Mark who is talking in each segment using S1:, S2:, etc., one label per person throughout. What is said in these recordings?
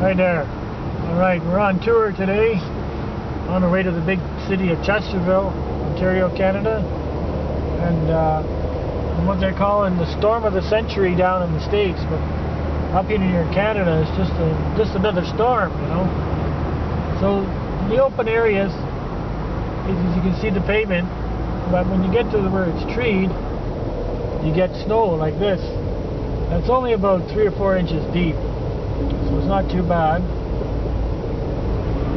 S1: Hi there. Alright, we're on tour today on our way to the big city of Chesterville, Ontario, Canada. And what they're calling the storm of the century down in the States, but up here in Canada it's just another storm, you know. So the open areas, as you can see the pavement, but when you get to where it's treed, you get snow like this. It's only about 3 or 4 inches deep, so it's not too bad.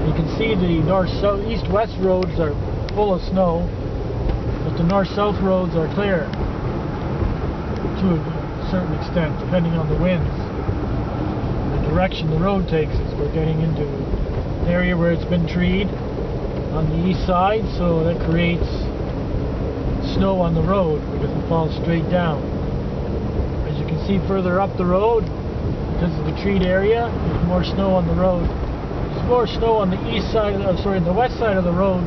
S1: You can see the north-south, east-west roads are full of snow, but the north-south roads are clear to a certain extent, depending on the winds. The direction the road takes is we're getting into an area where it's been treed on the east side, so that creates snow on the road because it falls straight down. As you can see further up the road, because of the treed area, there's more snow on the road. There's more snow on the east side of the west side of the road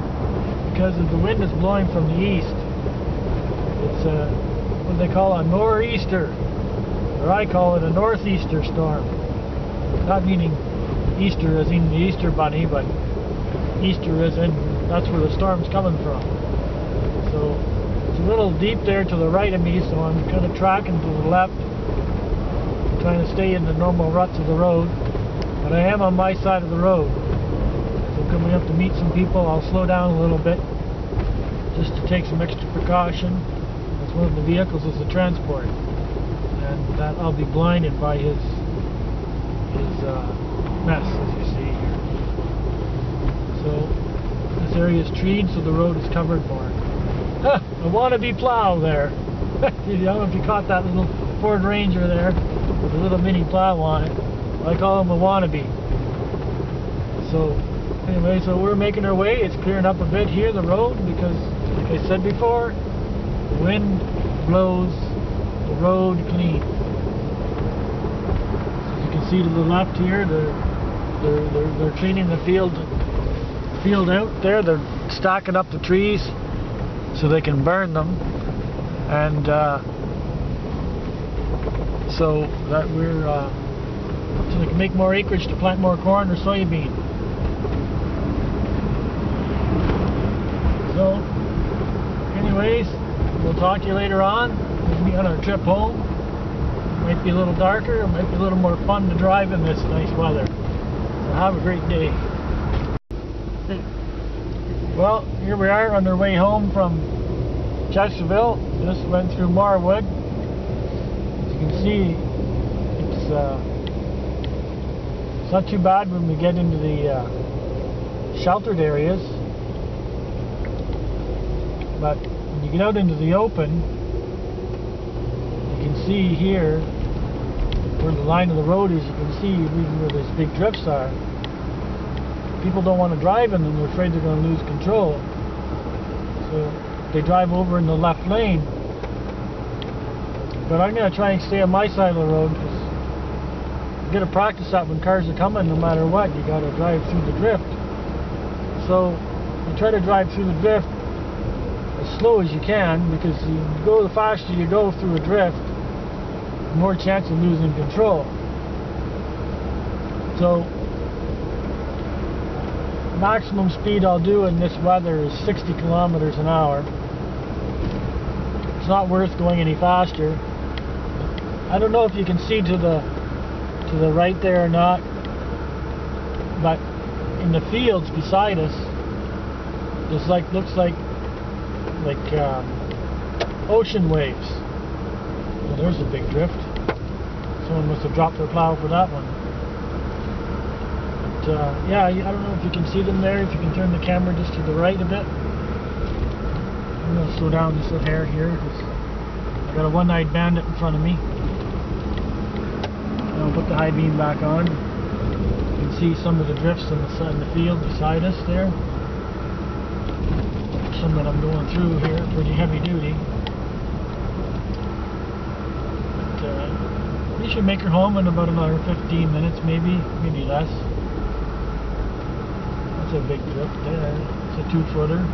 S1: because of the wind is blowing from the east. It's what they call a nor'easter, or I call it a northeaster storm. Not meaning Easter as in the Easter bunny, but Easter as in that's where the storm's coming from. So it's a little deep there to the right of me, so I'm kind of tracking to the left, trying to stay in the normal ruts of the road, but I am on my side of the road. So coming up to meet some people, I'll slow down a little bit just to take some extra precaution. That's one of the vehicles is the transport, and that I'll be blinded by his mess, as you see here. So this area is treed, so the road is covered more. A wannabe plow there. I don't know if you caught that little Ford Ranger there with a little mini plow on it. I call him a wannabe. So anyway, so we're making our way. It's clearing up a bit here, the road, because like I said before, the wind blows the road clean. As you can see to the left here, they're cleaning the field out there. They're stacking up the trees so they can burn them, and so that so they can make more acreage to plant more corn or soybean. So anyways, we'll talk to you later on. We'll be on our trip home. It might be a little darker, it might be a little more fun to drive in this nice weather. So have a great day. Well, here we are on our way home from Chesterville. Just went through Marwood. As you can see, it's not too bad when we get into the sheltered areas, but when you get out into the open, you can see here where the line of the road is. You can see where these big drifts are. People don't want to drive in them, they're afraid they're going to lose control. So they drive over in the left lane. But I'm going to try and stay on my side of the road, because you got to practice that when cars are coming no matter what. You got to drive through the drift. So you try to drive through the drift as slow as you can, because the faster you go through a drift, the more chance of losing control. So maximum speed I'll do in this weather is 60 kilometers an hour. It's not worth going any faster. I don't know if you can see to the right there or not, but in the fields beside us, there's looks like ocean waves. Well, there's a big drift. Someone must have dropped their plow for that one. Yeah, I don't know if you can see them there, if you can turn the camera just to the right a bit. I'm going to slow down just a hair here, because I got a one-eyed bandit in front of me. I'll put the high beam back on. You can see some of the drifts on the field beside us there. Some that I'm going through here, pretty heavy duty. But we should make her home in about another 15 minutes, maybe less. That's a big drift there. It's a 2-footer.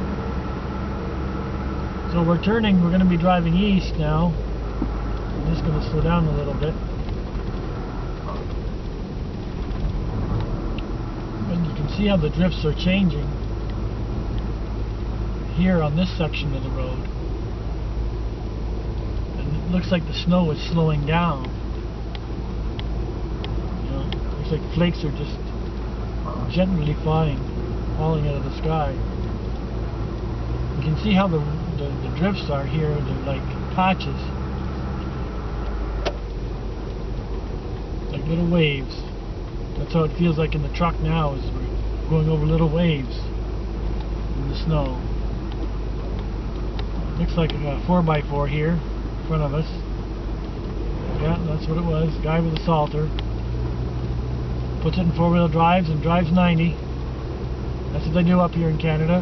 S1: So we're going to be driving east now. I'm just going to slow down a little bit. And you can see how the drifts are changing here on this section of the road. And it looks like the snow is slowing down. You know, looks like flakes are just gently falling out of the sky. You can see how the drifts are here. They're like patches, like little waves. That's how it feels like in the truck now, as we're going over little waves in the snow. Looks like a 4x4 here in front of us. Yeah, that's what it was. Guy with a salter. Puts it in four-wheel drives and drives 90. That's what they do up here in Canada.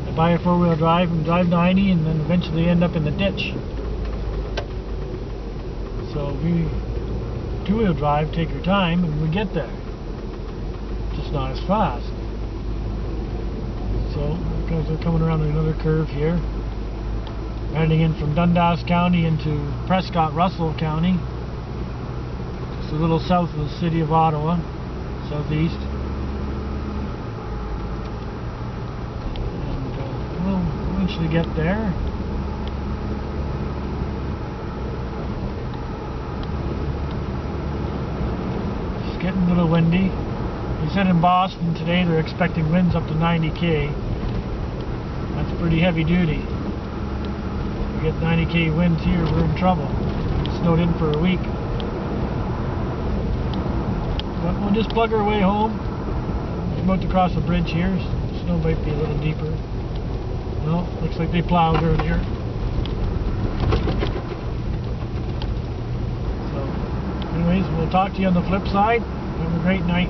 S1: They buy a four-wheel drive and drive 90 and then eventually end up in the ditch. So we two-wheel drive, take your time, and we get there. Just not as fast. So, because they're coming around another curve here, heading in from Dundas County into Prescott-Russell County, just a little south of the city of Ottawa, southeast. And we'll eventually get there. Getting a little windy. He said in Boston today they're expecting winds up to 90 km. That's pretty heavy duty. If we get 90 km winds here, we're in trouble. It's snowed in for a week. But we'll just plug our way home. We're about to cross a bridge here. The snow might be a little deeper. Well, looks like they plowed earlier. Anyways, we'll talk to you on the flip side. Have a great night.